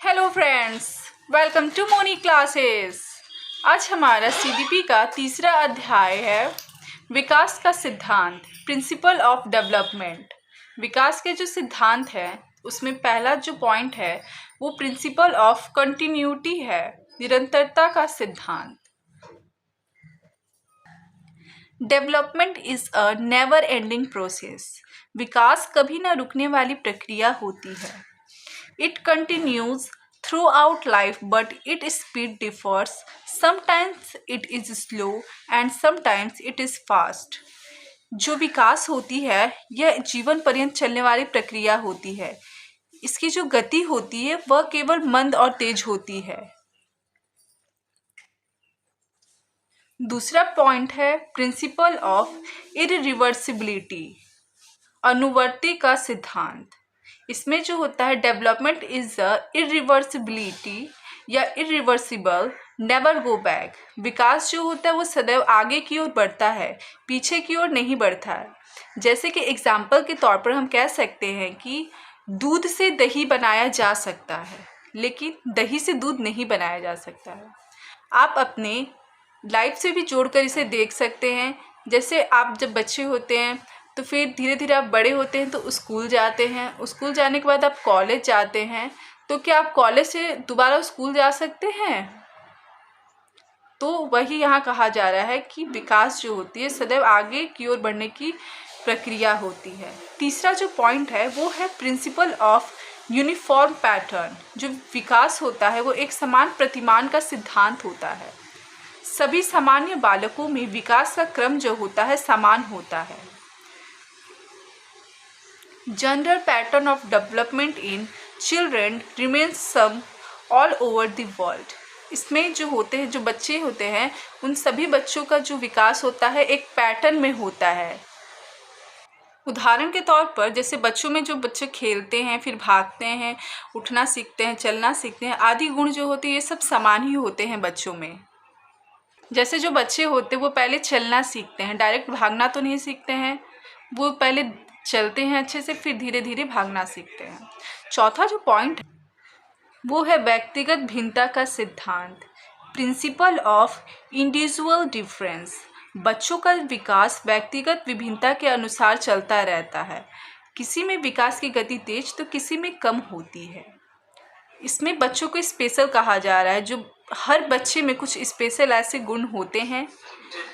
Hello friends, welcome to Moni classes. आज हमारा CDP का तीसरा अध्याय है विकास का सिद्धांत, प्रिंसिपल ऑफ डेवलपमेंट। विकास के जो सिद्धांत है उसमें पहला जो पॉइंट है वो प्रिंसिपल ऑफ कंटिन्यूटी है, निरंतरता का सिद्धांत। Development is a never ending process. विकास कभी ना रुकने वाली प्रक्रिया होती है। It continues throughout life, but its speed differs. Sometimes it is slow and sometimes it is fast. जो विकास होती है यह जीवन पर्यंत चलने वाली प्रक्रिया होती है। इसकी जो गति होती है वह केवल मंद और तेज होती है। दूसरा पॉइंट है प्रिंसिपल ऑफ इररिवर्सिबिलिटी, अनुवर्ती का सिद्धांत। इसमें जो होता है डेवलपमेंट इज अ इरिवर्सिबिलिटी या इरिवर्सिबल, नेवर गो बैक। विकास जो होता है वो सदैव आगे की ओर बढ़ता है, पीछे की ओर नहीं बढ़ता है। जैसे कि एग्जाम्पल के तौर पर हम कह सकते हैं कि दूध से दही बनाया जा सकता है, लेकिन दही से दूध नहीं बनाया जा सकता है। आप अपने लाइफ से भी जोड़कर इसे देख सकते हैं। जैसे आप जब बच्चे होते हैं तो फिर धीरे धीरे आप बड़े होते हैं तो स्कूल जाते हैं, स्कूल जाने के बाद आप कॉलेज जाते हैं, तो क्या आप कॉलेज से दोबारा स्कूल जा सकते हैं? तो वही यहाँ कहा जा रहा है कि विकास जो होती है सदैव आगे की ओर बढ़ने की प्रक्रिया होती है। तीसरा जो पॉइंट है वो है प्रिंसिपल ऑफ यूनिफॉर्म पैटर्न। जो विकास होता है वो एक समान प्रतिमान का सिद्धांत होता है। सभी सामान्य बालकों में विकास का क्रम जो होता है समान होता है। General pattern of development in children remains same all over the world. इसमें जो होते हैं, जो बच्चे होते हैं, उन सभी बच्चों का जो विकास होता है एक पैटर्न में होता है। उदाहरण के तौर पर जैसे बच्चों में जो बच्चे खेलते हैं, फिर भागते हैं, उठना सीखते हैं, चलना सीखते हैं, आदि गुण जो होते हैं ये सब समान ही होते हैं बच्चों में। जैसे जो बच्चे होते हैं वो पहले चलना सीखते हैं, डायरेक्ट भागना तो नहीं सीखते हैं, वो पहले चलते हैं अच्छे से, फिर धीरे धीरे भागना सीखते हैं। चौथा जो पॉइंट है वो है व्यक्तिगत भिन्नता का सिद्धांत, प्रिंसिपल ऑफ इंडिविजुअल डिफरेंस। बच्चों का विकास व्यक्तिगत विभिन्नता के अनुसार चलता रहता है। किसी में विकास की गति तेज तो किसी में कम होती है। इसमें बच्चों को स्पेशल कहा जा रहा है। जो हर बच्चे में कुछ स्पेशल ऐसे गुण होते हैं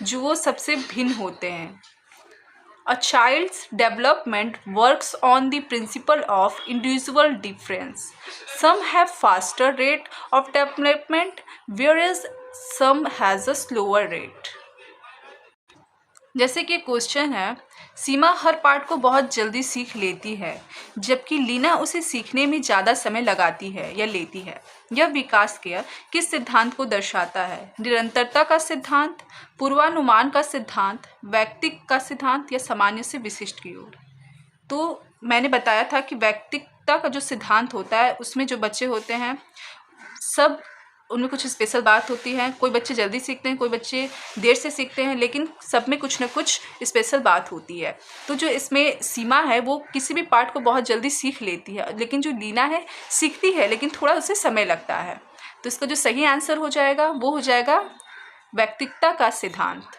जो वो सबसे भिन्न होते हैं। A child's development works on the principle of individual difference. Some have faster rate of development, whereas some has a slower rate. जैसे कि क्वेश्चन है, सीमा हर पाठ को बहुत जल्दी सीख लेती है जबकि लीना उसे सीखने में ज़्यादा समय लगाती है या लेती है। यह विकास के किस सिद्धांत को दर्शाता है? निरंतरता का सिद्धांत, पूर्वानुमान का सिद्धांत, व्यक्तिक का सिद्धांत या सामान्य से विशिष्ट की ओर? तो मैंने बताया था कि व्यक्तिकता का जो सिद्धांत होता है उसमें जो बच्चे होते हैं सब उनमें कुछ स्पेशल बात होती है। कोई बच्चे जल्दी सीखते हैं, कोई बच्चे देर से सीखते हैं, लेकिन सब में कुछ ना कुछ स्पेशल बात होती है। तो जो इसमें सीमा है वो किसी भी पार्ट को बहुत जल्दी सीख लेती है, लेकिन जो लीना है सीखती है लेकिन थोड़ा उसे समय लगता है। तो इसका जो सही आंसर हो जाएगा वो हो जाएगा व्यक्तिकता का सिद्धांत।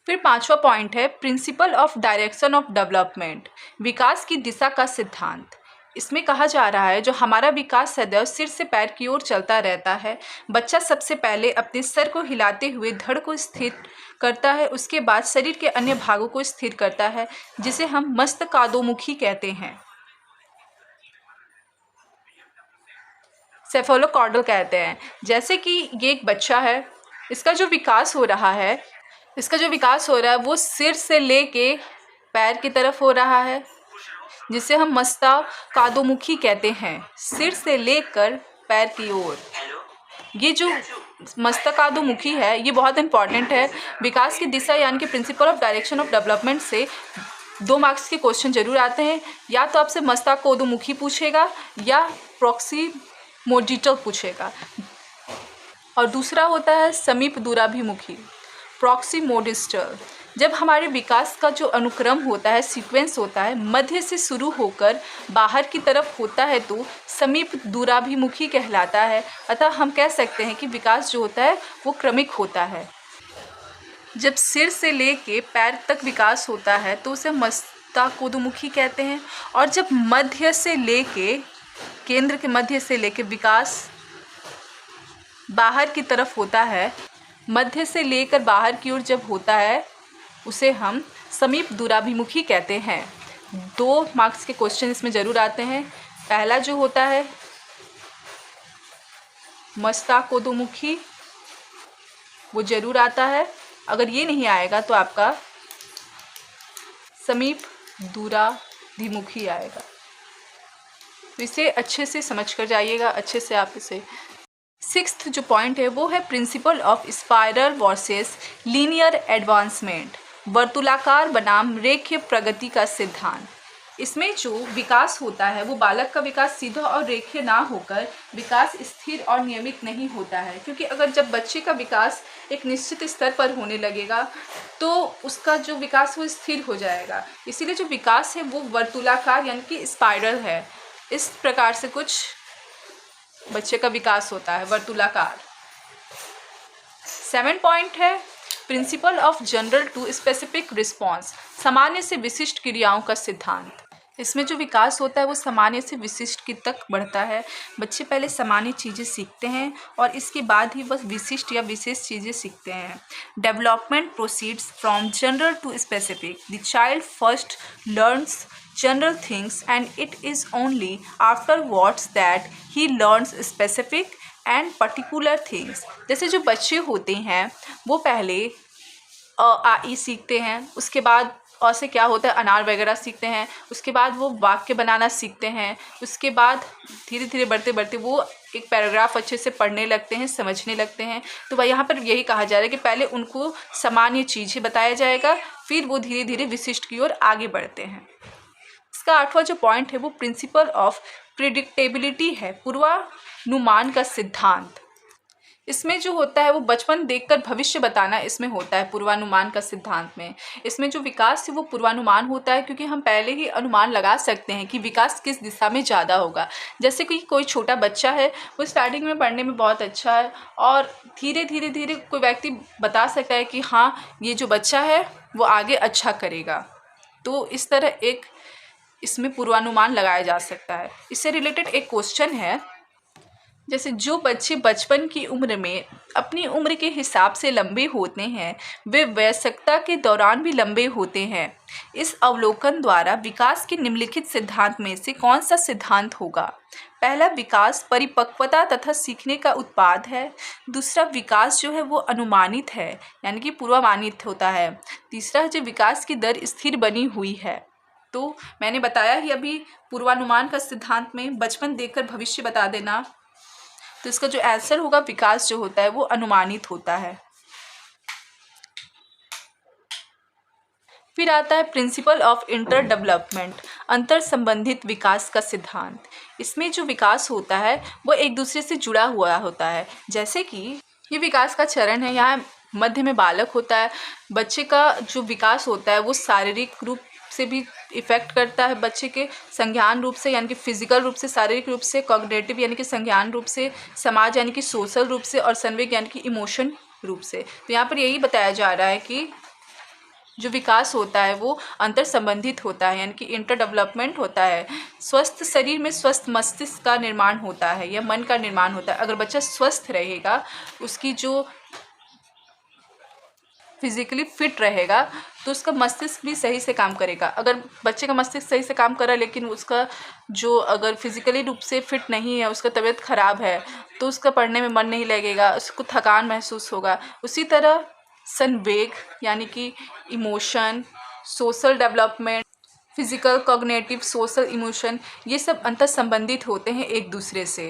फिर पांचवा पॉइंट है principle of direction of development, विकास की दिशा का सिद्धांत। इसमें कहा जा रहा है जो हमारा विकास सदैव सिर से पैर की ओर चलता रहता है। बच्चा सबसे पहले अपने सर को हिलाते हुए धड़ को स्थिर करता है, उसके बाद शरीर के अन्य भागों को स्थिर करता है, जिसे हम मस्तकादोमुखी कहते हैं, सेफेलोकॉर्डल कहते हैं। जैसे कि ये एक बच्चा है, इसका जो विकास हो रहा है वो सिर से लेके पैर की तरफ हो रहा है, जिसे हम मस्तकादोमुखी कहते हैं, सिर से लेकर पैर की ओर। ये जो मस्तकादोमुखी है ये बहुत इंपॉर्टेंट है। विकास की दिशा यानी कि principal of direction of development से 2 मार्क्स के क्वेश्चन जरूर आते हैं। या तो आपसे मस्तकादोमुखी पूछेगा या प्रॉक्सिमोडिटल पूछेगा, और दूसरा होता है समीप दूराभिमुखी, प्रॉक्सिमोडिस्टल। जब हमारे विकास का जो अनुक्रम होता है, सीक्वेंस होता है, मध्य से शुरू होकर बाहर की तरफ होता है तो समीप दूराभिमुखी कहलाता है। अतः हम कह सकते हैं कि विकास जो होता है वो क्रमिक होता है। जब सिर से लेके पैर तक विकास होता है तो उसे मस्तकोदमुखी कहते हैं। और जब मध्य से लेके, केंद्र के मध्य से लेके विकास बाहर की तरफ होता है, मध्य से लेकर बाहर की ओर जब होता है उसे हम समीप दूराभिमुखी कहते हैं। 2 मार्क्स के क्वेश्चन इसमें ज़रूर आते हैं। पहला जो होता है मस्तकोदमुखी, वो ज़रूर आता है। अगर ये नहीं आएगा तो आपका समीप दूराभिमुखी आएगा। तो इसे अच्छे से समझ कर जाइएगा, अच्छे से आप इसे। 6th जो पॉइंट है वो है principle of spiral versus linear advancement, वर्तुलाकार बनाम रेखीय प्रगति का सिद्धांत। इसमें जो विकास होता है वो बालक का विकास सीधा और रेखीय ना होकर विकास स्थिर और नियमित नहीं होता है, क्योंकि अगर जब बच्चे का विकास एक निश्चित स्तर पर होने लगेगा तो उसका जो विकास वो स्थिर हो जाएगा। इसीलिए जो विकास है वो वर्तुलाकार यानी कि स्पाइरल है। इस प्रकार से कुछ बच्चे का विकास होता है, वर्तुलाकार। 7 पॉइंट है principle of general to specific response, सामान्य से विशिष्ट क्रियाओं का सिद्धांत। इसमें जो विकास होता है वो सामान्य से विशिष्ट की तक बढ़ता है। बच्चे पहले सामान्य चीज़ें सीखते हैं और इसके बाद ही बस विशिष्ट या विशेष चीज़ें सीखते हैं। Development proceeds from general to specific, the child first learns general things and it is only afterwards that he learns specific and particular things। जैसे जो बच्चे होते हैं वो पहले आ ई सीखते हैं, उसके बाद अ से क्या होता है अनार वगैरह सीखते हैं, उसके बाद वो वाक्य बनाना सीखते हैं, उसके बाद धीरे धीरे बढ़ते बढ़ते वो एक पैराग्राफ अच्छे से पढ़ने लगते हैं, समझने लगते हैं। तो भाई यहाँ पर यही कहा जा रहा है कि पहले उनको सामान्य चीज़ें बताया जाएगा, फिर वो धीरे धीरे विशिष्ट की ओर आगे बढ़ते हैं। इसका 8वां जो पॉइंट है वो प्रिंसिपल ऑफ प्रिडिक्टेबिलिटी है, पूर्वानुमान का सिद्धांत। इसमें जो होता है वो बचपन देखकर भविष्य बताना इसमें होता है पूर्वानुमान का सिद्धांत में। इसमें जो विकास है वो पूर्वानुमान होता है, क्योंकि हम पहले ही अनुमान लगा सकते हैं कि विकास किस दिशा में ज़्यादा होगा। जैसे कि कोई छोटा बच्चा है वो स्टार्टिंग में पढ़ने में बहुत अच्छा है और धीरे धीरे धीरे कोई व्यक्ति बता सकता है कि हाँ ये जो बच्चा है वो आगे अच्छा करेगा। तो इस तरह एक इसमें पूर्वानुमान लगाया जा सकता है। इससे रिलेटेड एक क्वेश्चन है, जैसे जो बच्चे बचपन की उम्र में अपनी उम्र के हिसाब से लंबे होते हैं वे वयस्कता के दौरान भी लंबे होते हैं। इस अवलोकन द्वारा विकास के निम्नलिखित सिद्धांत में से कौन सा सिद्धांत होगा? पहला, विकास परिपक्वता तथा सीखने का उत्पाद है। दूसरा, विकास जो है वो अनुमानित है यानी कि पूर्वानुमानित होता है। तीसरा, जो विकास की दर स्थिर बनी हुई है। तो मैंने बताया ही अभी पूर्वानुमान का सिद्धांत में बचपन देखकर भविष्य बता देना, तो इसका जो आंसर होगा विकास जो होता है वो अनुमानित होता है। फिर आता है प्रिंसिपल ऑफ इंटर डेवलपमेंट, अंतर संबंधित विकास का सिद्धांत। इसमें जो विकास होता है वो एक दूसरे से जुड़ा हुआ होता है। जैसे कि ये विकास का चरण है, यहाँ मध्य में बालक होता है। बच्चे का जो विकास होता है वो शारीरिक रूप से भी इफ़ेक्ट करता है, बच्चे के संज्ञान रूप से यानी कि फिजिकल रूप से, शारीरिक रूप से, कॉग्निटिव यानी कि संज्ञान रूप से, समाज यानी कि सोशल रूप से और संवेग यानी कि इमोशन रूप से। तो यहाँ पर यही बताया जा रहा है कि जो विकास होता है वो अंतर संबंधित होता है यानी कि इंटर डेवलपमेंट होता है। स्वस्थ शरीर में स्वस्थ मस्तिष्क का निर्माण होता है या मन का निर्माण होता है। अगर बच्चा स्वस्थ रहेगा, उसकी जो फिजिकली फिट रहेगा तो उसका मस्तिष्क भी सही से काम करेगा। अगर बच्चे का मस्तिष्क सही से काम कर रहा है लेकिन उसका जो अगर फिजिकली रूप से फिट नहीं है, उसका तबीयत ख़राब है, तो उसका पढ़ने में मन नहीं लगेगा, उसको थकान महसूस होगा। उसी तरह संवेग यानी कि emotion, social development, physical, cognitive, social, emotion, ये सब अंतर संबंधित होते हैं एक दूसरे से।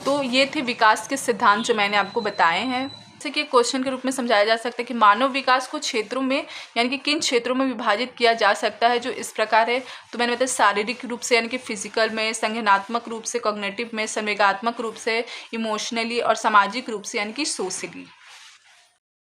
तो ये थे विकास के सिद्धांत जो मैंने आपको बताए हैं। जैसे कि क्वेश्चन के रूप में समझाया जा सकता है कि मानव विकास को क्षेत्रों में यानी कि किन क्षेत्रों में विभाजित किया जा सकता है, जो इस प्रकार है। तो मैंने बताया शारीरिक रूप से यानी कि फिजिकल में, संज्ञानात्मक रूप से कॉग्निटिव में, संवेगात्मक रूप से इमोशनली और सामाजिक रूप से यानी कि सोशली।